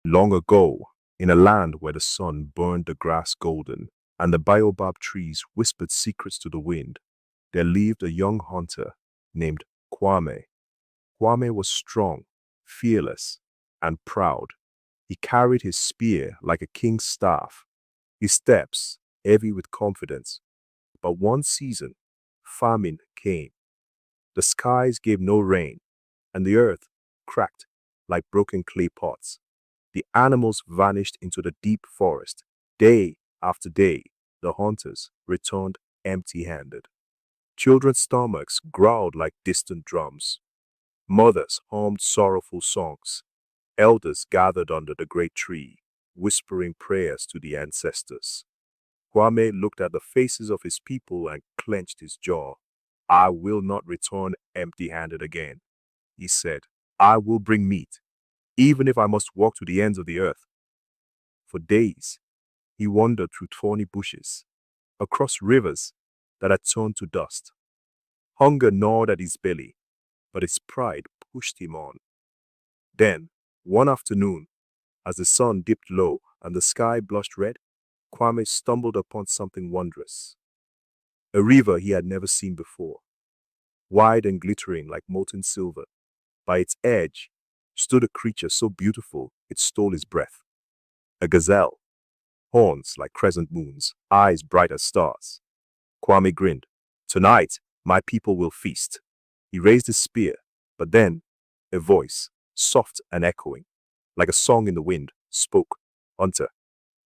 Long ago, in a land where the sun burned the grass golden and the baobab trees whispered secrets to the wind, there lived a young hunter named Kwame. Kwame was strong, fearless, and proud. He carried his spear like a king's staff, his steps heavy with confidence. But one season, famine came. The skies gave no rain, and the earth cracked like broken clay pots. The animals vanished into the deep forest. Day after day, the hunters returned empty-handed. Children's stomachs growled like distant drums. Mothers hummed sorrowful songs. Elders gathered under the great tree, whispering prayers to the ancestors. Kwame looked at the faces of his people and clenched his jaw. I will not return empty-handed again, he said. I will bring meat, even if I must walk to the ends of the earth. For days, he wandered through thorny bushes, across rivers that had turned to dust. Hunger gnawed at his belly, but his pride pushed him on. Then, one afternoon, as the sun dipped low and the sky blushed red, Kwame stumbled upon something wondrous. A river he had never seen before, wide and glittering like molten silver. By its edge stood a creature so beautiful it stole his breath. A gazelle, horns like crescent moons, eyes bright as stars. Kwame grinned. Tonight, my people will feast. He raised his spear, but then a voice, soft and echoing, like a song in the wind, spoke. Hunter,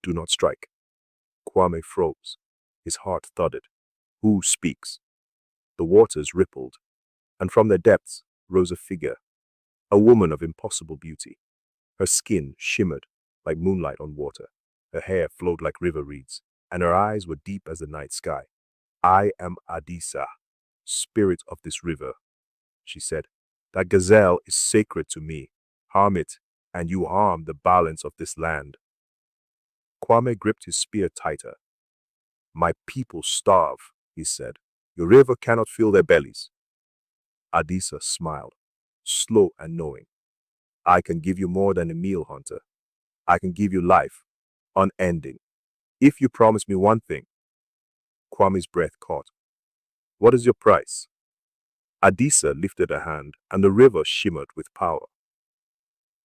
do not strike. Kwame froze. His heart thudded. Who speaks? The waters rippled, and from their depths rose a figure, a woman of impossible beauty. Her skin shimmered like moonlight on water. Her hair flowed like river reeds, and her eyes were deep as the night sky. I am Adisa, spirit of this river, she said. That gazelle is sacred to me. Harm it, and you harm the balance of this land. Kwame gripped his spear tighter. My people starve, he said. Your river cannot fill their bellies. Adisa smiled, slow and knowing. I can give you more than a meal, hunter. I can give you life, unending. If you promise me one thing. Kwame's breath caught. What is your price? Adisa lifted a hand, and the river shimmered with power.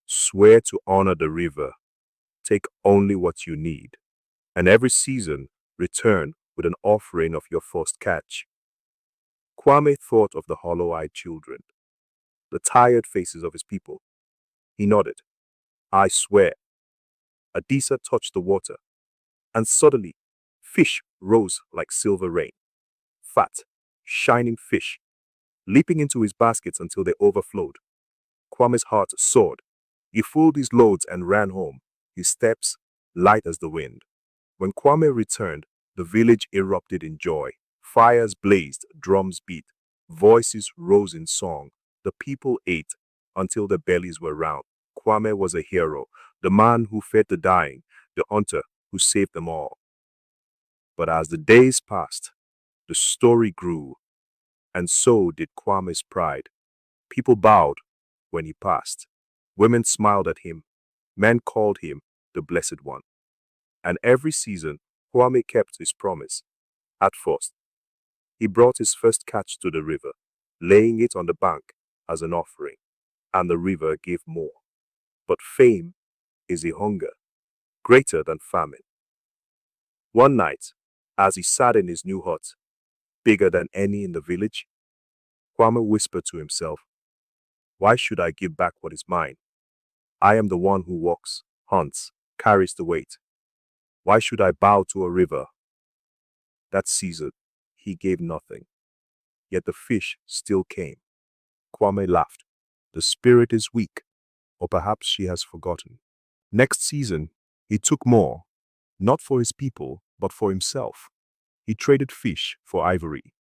Swear to honor the river. Take only what you need, and every season return with an offering of your first catch. Kwame thought of the hollow-eyed children, the tired faces of his people. He nodded. I swear. Adisa touched the water, and suddenly fish rose like silver rain. Fat, shining fish, leaping into his baskets until they overflowed. Kwame's heart soared. He filled his loads and ran home, his steps light as the wind. When Kwame returned, the village erupted in joy. Fires blazed, drums beat, voices rose in song. The people ate until their bellies were round. Kwame was a hero, the man who fed the dying, the hunter who saved them all. But as the days passed, the story grew, and so did Kwame's pride. People bowed when he passed. Women smiled at him. Men called him the Blessed One. And every season, Kwame kept his promise. At first, he brought his first catch to the river, laying it on the bank as an offering, and the river gave more. But fame is a hunger greater than famine. One night, as he sat in his new hut, bigger than any in the village, Kwame whispered to himself, why should I give back what is mine? I am the one who walks, hunts, carries the weight. Why should I bow to a river? That season, he gave nothing. Yet the fish still came. Kwame laughed. The spirit is weak, or perhaps she has forgotten. Next season, he took more, not for his people, but for himself. He traded fish for ivory,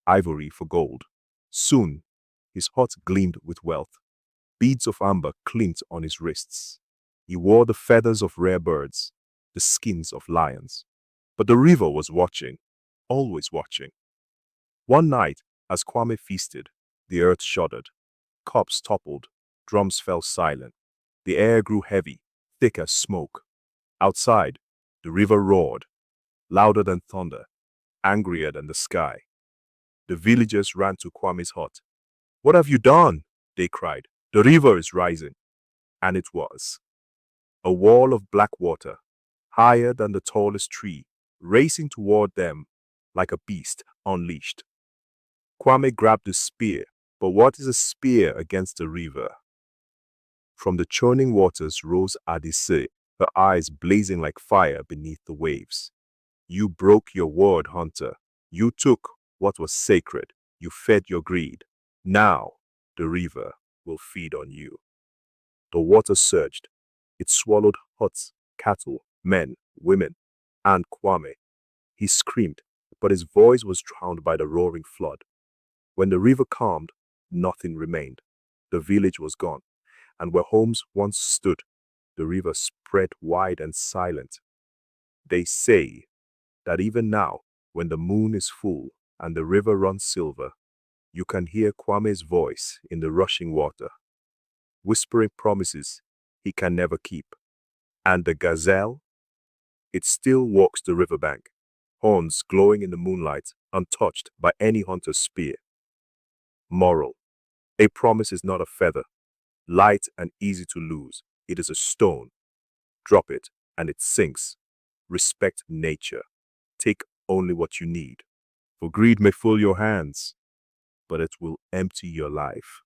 ivory for gold. Soon, his hut gleamed with wealth. Beads of amber clinked on his wrists. He wore the feathers of rare birds, the skins of lions. But the river was watching, always watching. One night, as Kwame feasted, the earth shuddered. Cups toppled, drums fell silent. The air grew heavy. thick as smoke. Outside, the river roared, louder than thunder, angrier than the sky. The villagers ran to Kwame's hut. "What have you done?" they cried. "The river is rising." And it was. A wall of black water, higher than the tallest tree, racing toward them like a beast unleashed. Kwame grabbed his spear, but what is a spear against the river? From the churning waters rose Adise, her eyes blazing like fire beneath the waves. "You broke your word, hunter. You took what was sacred. You fed your greed. Now the river will feed on you." The water surged. It swallowed huts, cattle, men, women, and Kwame. He screamed, but his voice was drowned by the roaring flood. When the river calmed, nothing remained. The village was gone, and where homes once stood, the river spread wide and silent. They say that even now, when the moon is full and the river runs silver, you can hear Kwame's voice in the rushing water, whispering promises he can never keep. And the gazelle? It still walks the riverbank, horns glowing in the moonlight, untouched by any hunter's spear. Moral: a promise is not a feather, light and easy to lose. It is a stone. Drop it, and it sinks. Respect nature. Take only what you need. For greed may fill your hands, but it will empty your life.